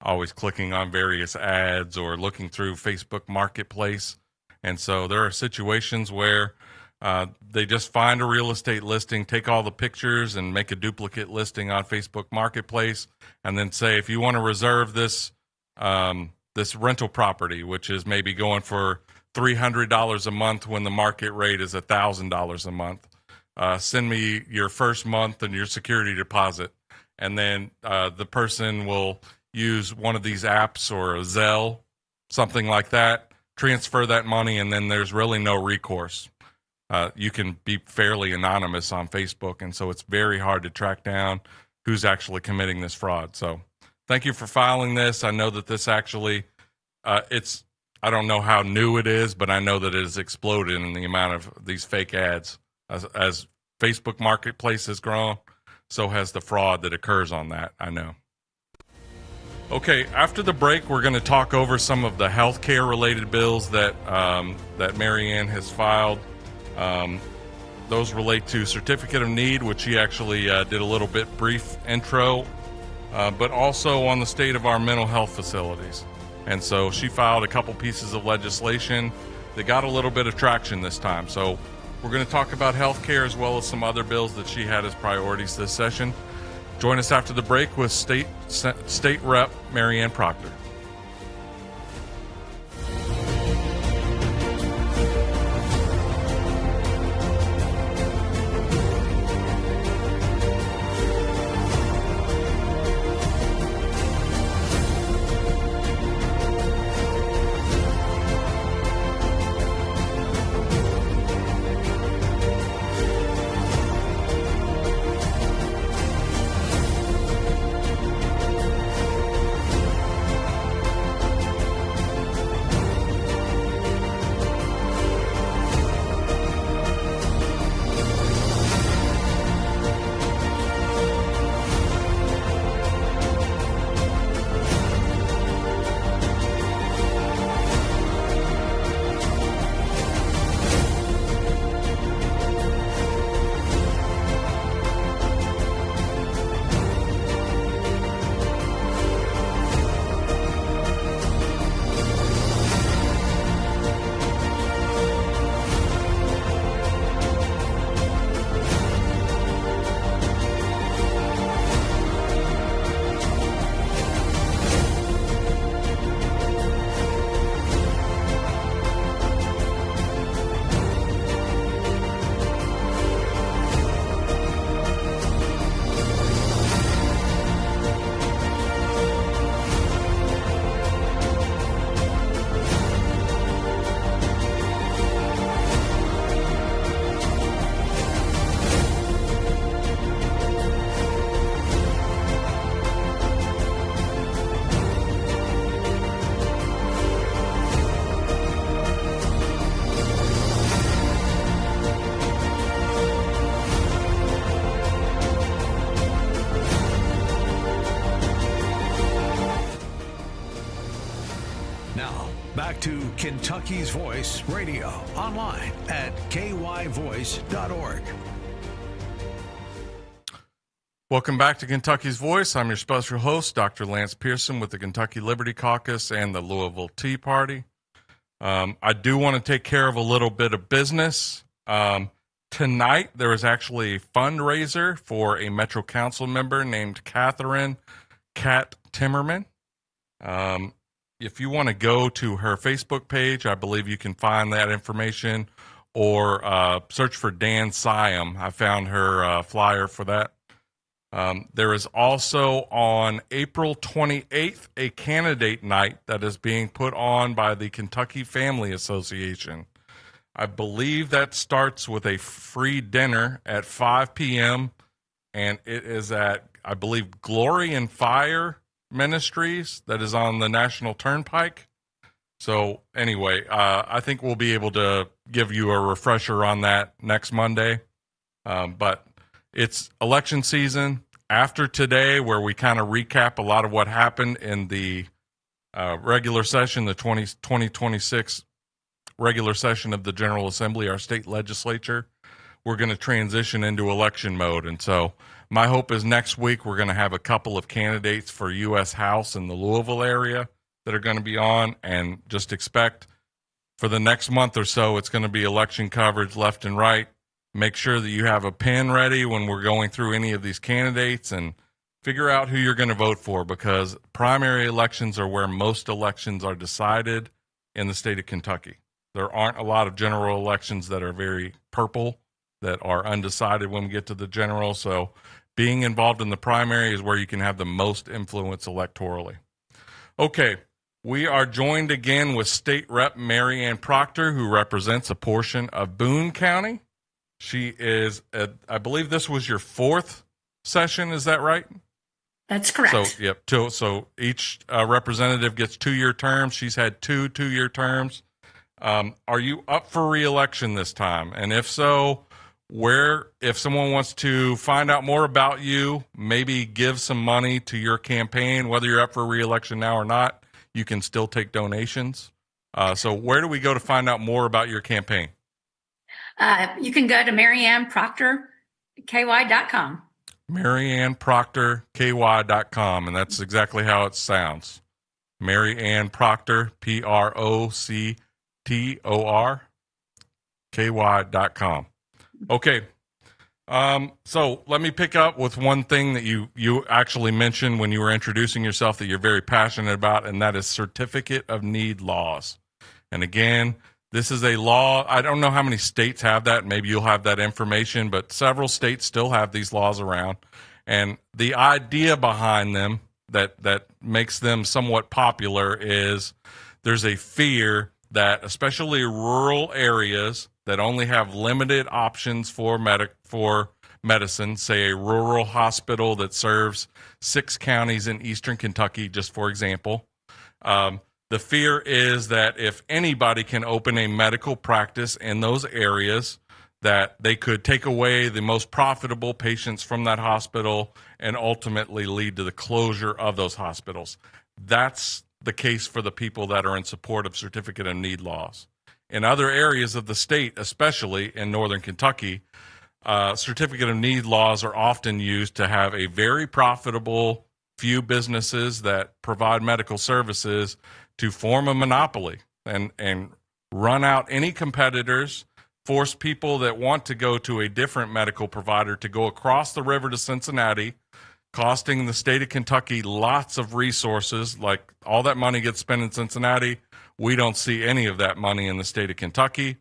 always clicking on various ads or looking through Facebook Marketplace. And so there are situations where they just find a real estate listing, take all the pictures and make a duplicate listing on Facebook Marketplace, and then say, if you want to reserve this rental property, which is maybe going for $300 a month when the market rate is $1,000 a month. Send me your first month and your security deposit. And then the person will use one of these apps or a Zelle, something like that, transfer that money, and then there's really no recourse. You can be fairly anonymous on Facebook, and so it's very hard to track down who's actually committing this fraud. So thank you for filing this. I know that this actually, I don't know how new it is, but I know that it has exploded in the amount of these fake ads. As Facebook Marketplace has grown, so has the fraud that occurs on that, I know. Okay, after the break, we're going to talk over some of the healthcare related bills that Marianne has filed. Those relate to Certificate of Need, which she actually did a little bit brief intro, but also on the state of our mental health facilities. And so she filed a couple pieces of legislation that got a little bit of traction this time. So we're going to talk about health care as well as some other bills that she had as priorities this session. Join us after the break with State Rep Marianne Proctor. back to Kentucky's Voice Radio online at kyvoice.org. Welcome back to Kentucky's Voice. I'm your special host, Dr. Lance Pearson with the Kentucky Liberty Caucus and the Louisville Tea Party. I do want to take care of a little bit of business. Tonight, there is actually a fundraiser for a Metro Council member named Catherine Cat Timmerman. If you want to go to her Facebook page, I believe you can find that information, or search for Dan Siam. I found her flyer for that. There is also on April 28th a candidate night that is being put on by the Kentucky Family Association. I believe that starts with a free dinner at 5 p.m. and it is at, I believe, Glory and Fire Ministries that is on the National Turnpike. So anyway, I think we'll be able to give you a refresher on that next Monday. But it's election season. After today, where we kind of recap a lot of what happened in the regular session, the 2026 regular session of the General Assembly, our state legislature, we're going to transition into election mode. And so my hope is next week we're going to have a couple of candidates for U.S. House in the Louisville area that are going to be on, and just expect for the next month or so, it's going to be election coverage left and right. Make sure that you have a pen ready when we're going through any of these candidates and figure out who you're going to vote for, because primary elections are where most elections are decided in the state of Kentucky. There aren't a lot of general elections that are very purple, that are undecided when we get to the general. So being involved in the primary is where you can have the most influence electorally. Okay, we are joined again with State Rep Mary Ann Proctor, who represents a portion of Boone County. She is, I believe this was your fourth session, is that right? That's correct. So each representative gets 2-year terms. She's had 2 2-year terms. Are you up for re-election this time? And if so, if someone wants to find out more about you, maybe give some money to your campaign, whether you're up for re-election now or not, you can still take donations. So where do we go to find out more about your campaign? You can go to MaryAnnProctorKY.com. MaryAnnProctorKY.com, and that's exactly how it sounds. Mary Ann Proctor, PROCTORKY.com. Okay. So let me pick up with one thing that you actually mentioned when you were introducing yourself that you're very passionate about, and that is certificate of need laws. And again, this is a law. I don't know how many states have that. Maybe you'll have that information, but several states still have these laws around. And the idea behind them that makes them somewhat popular is there's a fear that especially rural areas that only have limited options for medicine, say a rural hospital that serves 6 counties in eastern Kentucky, just for example, the fear is that if anybody can open a medical practice in those areas, that they could take away the most profitable patients from that hospital and ultimately lead to the closure of those hospitals. That's the case for the people that are in support of certificate of need laws. In other areas of the state, especially in northern Kentucky, certificate of need laws are often used to have a very profitable few businesses that provide medical services to form a monopoly and run out any competitors, force people that want to go to a different medical provider to go across the river to Cincinnati, costing the state of Kentucky lots of resources. Like all that money gets spent in Cincinnati. We don't see any of that money in the state of Kentucky.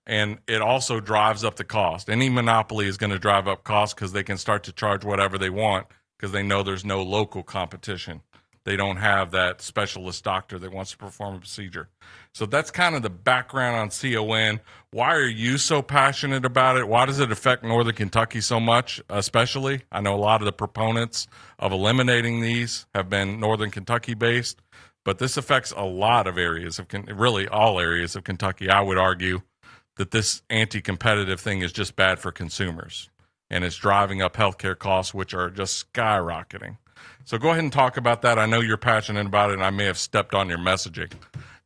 And it also drives up the cost. Any monopoly is going to drive up costs because they can start to charge whatever they want because they know there's no local competition. They don't have that specialist doctor that wants to perform a procedure. So that's kind of the background on CON. Why are you so passionate about it? Why does it affect Northern Kentucky so much, especially? I know a lot of the proponents of eliminating these have been Northern Kentucky based, but this affects a lot of areas of, really all areas of Kentucky. I would argue that this anti-competitive thing is just bad for consumers, and it's driving up healthcare costs, which are just skyrocketing. So go ahead and talk about that. I know you're passionate about it, and I may have stepped on your messaging.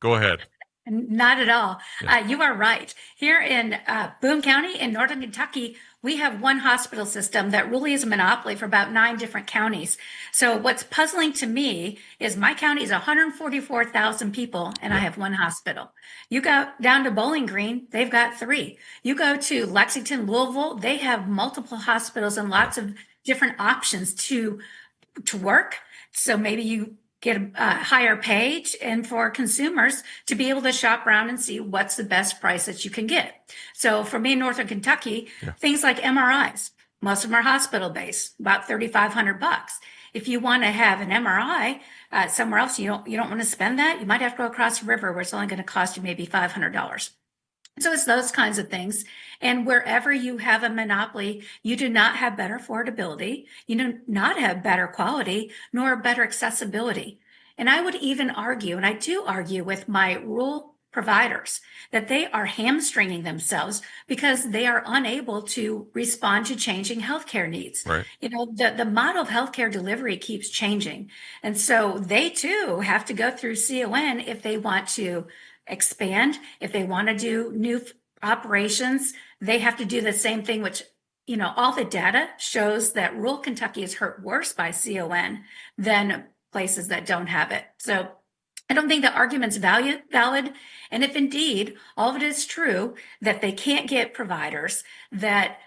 Go ahead. Not at all. Yeah. You are right. Here in Boone County in northern Kentucky, we have one hospital system that really is a monopoly for about 9 different counties. So what's puzzling to me is my county is 144,000 people and I have one hospital. You go down to Bowling Green, they've got 3. You go to Lexington, Louisville, they have multiple hospitals and lots of different options to work. So maybe you get a higher pay and for consumers to be able to shop around and see what's the best price that you can get. So for me in Northern Kentucky, things like MRIs, most of them are hospital based, about $3,500. If you want to have an MRI somewhere else, you don't want to spend that. You might have to go across the river where it's only going to cost you maybe $500. So it's those kinds of things. And wherever you have a monopoly, you do not have better affordability. You do not have better quality, nor better accessibility. And I would even argue, and I do argue with my rural providers, that they are hamstringing themselves because they are unable to respond to changing healthcare needs. Right. You know, the model of healthcare delivery keeps changing. And so they too have to go through CON if they want to expand. If they want to do new operations, they have to do the same thing, which, you know, all the data shows that rural Kentucky is hurt worse by CON than places that don't have it. So I don't think the argument's valid. And if indeed all of it is true that they can't get providers, that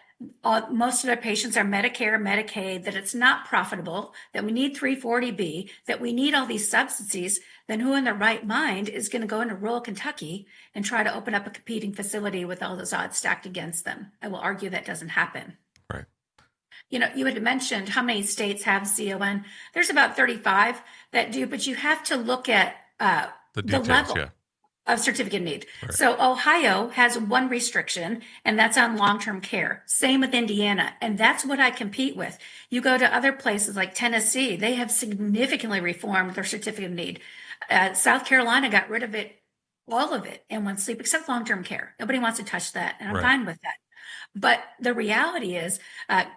most of their patients are Medicare, Medicaid, that it's not profitable, that we need 340B, that we need all these subsidies, then who in their right mind is going to go into rural Kentucky and try to open up a competing facility with all those odds stacked against them? I will argue that doesn't happen. Right. You know, you had mentioned how many states have CON. There's about 35 that do, but you have to look at The details, level of certificate of need. Right. So Ohio has one restriction, and that's on long-term care. Same with Indiana, and that's what I compete with. You go to other places like Tennessee, they have significantly reformed their certificate of need. South Carolina got rid of it, all of it, in one sleep, except long-term care. Nobody wants to touch that, and I'm fine with that. But the reality is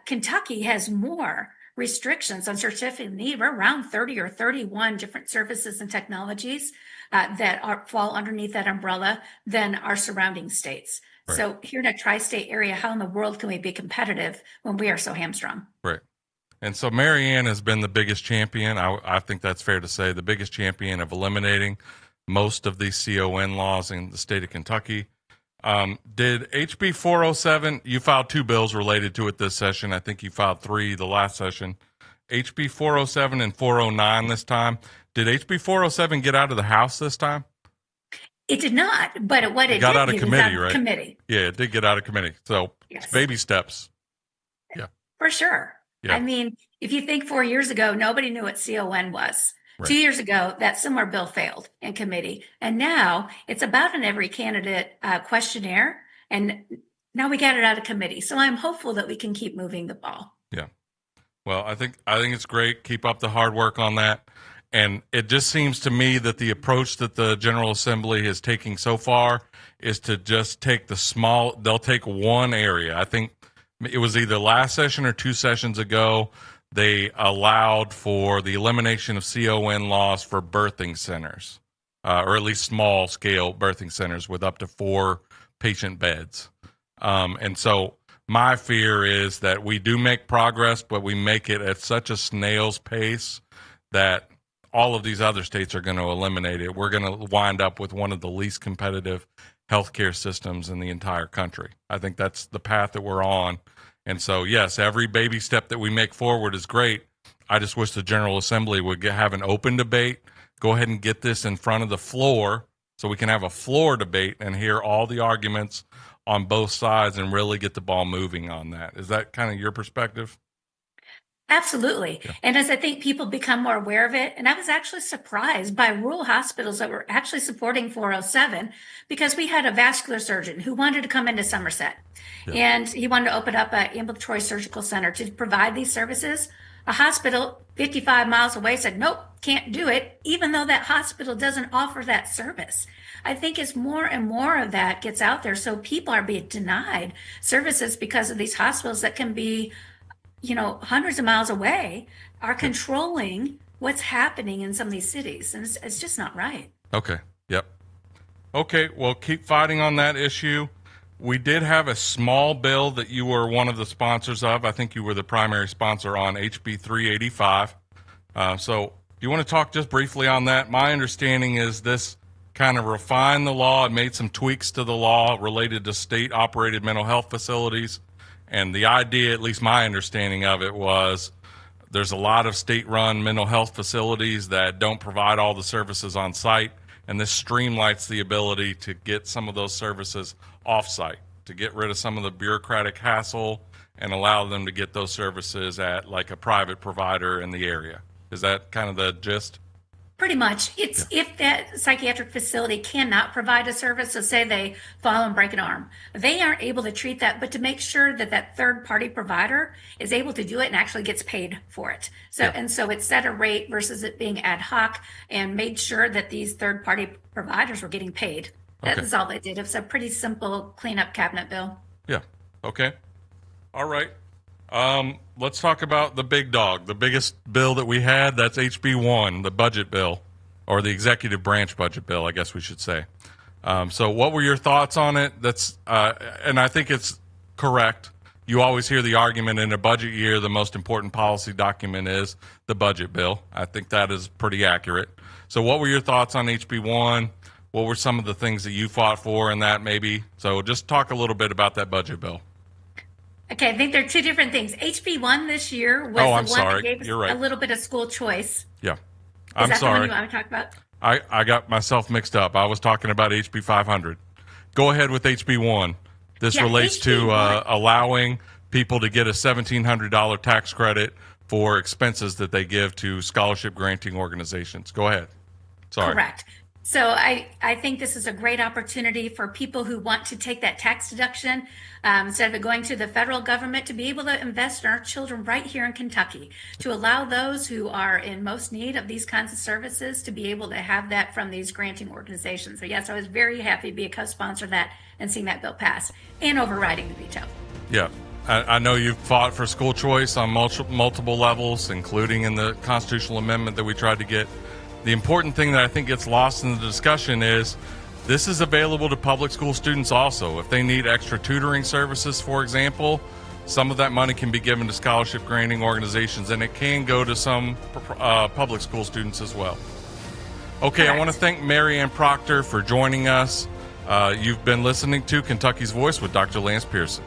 Kentucky has more restrictions on certificate of need. We're around 30 or 31 different services and technologies that fall underneath that umbrella than our surrounding states. Right. So here in a tri-state area, how in the world can we be competitive when we are so hamstrung? Right. And so Mary Ann has been the biggest champion. I think that's fair to say, the biggest champion of eliminating most of these CON laws in the state of Kentucky. Did HB 407, you filed 2 bills related to it this session. I think you filed 3 the last session. HB 407 and 409 this time. Did HB 407 get out of the House this time? It did not, but it got out of committee, right? Committee. Yeah, it did get out of committee. So it's baby steps. Yeah. For sure. Yeah. I mean, if you think 4 years ago, nobody knew what CON was. Right. 2 years ago, that similar bill failed in committee. And now it's about in every candidate questionnaire. And now we got it out of committee. So I'm hopeful that we can keep moving the ball. Yeah. Well, I think it's great. Keep up the hard work on that. And it just seems to me that the approach that the General Assembly is taking so far is to just take they'll take one area. I think it was either last session or 2 sessions ago, they allowed for the elimination of CON laws for birthing centers, or at least small-scale birthing centers with up to 4 patient beds. And so my fear is that we do make progress, but we make it at such a snail's pace that all of these other states are going to eliminate it. We're going to wind up with one of the least competitive healthcare systems in the entire country. I think that's the path that we're on. And so, yes, every baby step that we make forward is great. I just wish the General Assembly would have an open debate, go ahead and get this in front of the floor so we can have a floor debate and hear all the arguments on both sides and really get the ball moving on that. Is that kind of your perspective? Absolutely. Yeah. And as I think people become more aware of it, and I was actually surprised by rural hospitals that were actually supporting 407 because we had a vascular surgeon who wanted to come into Somerset. Yeah. And he wanted to open up an ambulatory surgical center to provide these services. A hospital 55 miles away said, nope, can't do it, even though that hospital doesn't offer that service. I think as more and more of that gets out there, so people are being denied services because of these hospitals that can be, you know, hundreds of miles away, are controlling what's happening in some of these cities. And it's just not right. Okay. Yep. Okay, well, keep fighting on that issue. We did have a small bill that you were one of the sponsors of. I think you were the primary sponsor on HB 385. So do you want to talk just briefly on that? My understanding is this kind of refined the law and made some tweaks to the law related to state-operated mental health facilities. And the idea, at least my understanding of it, was there's a lot of state-run mental health facilities that don't provide all the services on site, and this streamlines the ability to get some of those services off-site, to get rid of some of the bureaucratic hassle and allow them to get those services at like a private provider in the area. Is that kind of the gist? Pretty much. It's if that psychiatric facility cannot provide a service, so say they fall and break an arm, they aren't able to treat that, but to make sure that that third party provider is able to do it and actually gets paid for it. So and so it set a rate versus it being ad hoc and made sure that these third party providers were getting paid. That is all they did. It was a pretty simple cleanup cabinet bill. Yeah. Okay. All right. Let's talk about the big dog, the biggest bill that we had. That's HB1, the budget bill, or the executive branch budget bill, I guess we should say. So what were your thoughts on it? And I think it's correct. You always hear the argument in a budget year, the most important policy document is the budget bill. I think that is pretty accurate. So what were your thoughts on HB1? What were some of the things that you fought for in that maybe? So just talk a little bit about that budget bill. Okay, I think there are two different things. HB1 this year was the one that gave us You're right. a little bit of school choice. Yeah. Is I'm that sorry. the one you want to talk about? I got myself mixed up. I was talking about HB 500. Go ahead with HB1. This relates to allowing people to get a $1,700 tax credit for expenses that they give to scholarship granting organizations. Go ahead. Sorry. Correct. So I think this is a great opportunity for people who want to take that tax deduction instead of it going to the federal government to be able to invest in our children right here in Kentucky, to allow those who are in most need of these kinds of services to be able to have that from these granting organizations. So yes, I was very happy to be a co-sponsor of that and seeing that bill pass and overriding the veto. Yeah. I know you've fought for school choice on multiple levels, including in the constitutional amendment that we tried to get. The important thing that I think gets lost in the discussion is this is available to public school students also. If they need extra tutoring services, for example, some of that money can be given to scholarship granting organizations, and it can go to some public school students as well. Okay, correct. I want to thank Mary Ann Proctor for joining us. You've been listening to Kentucky's Voice with Dr. Lance Pearson.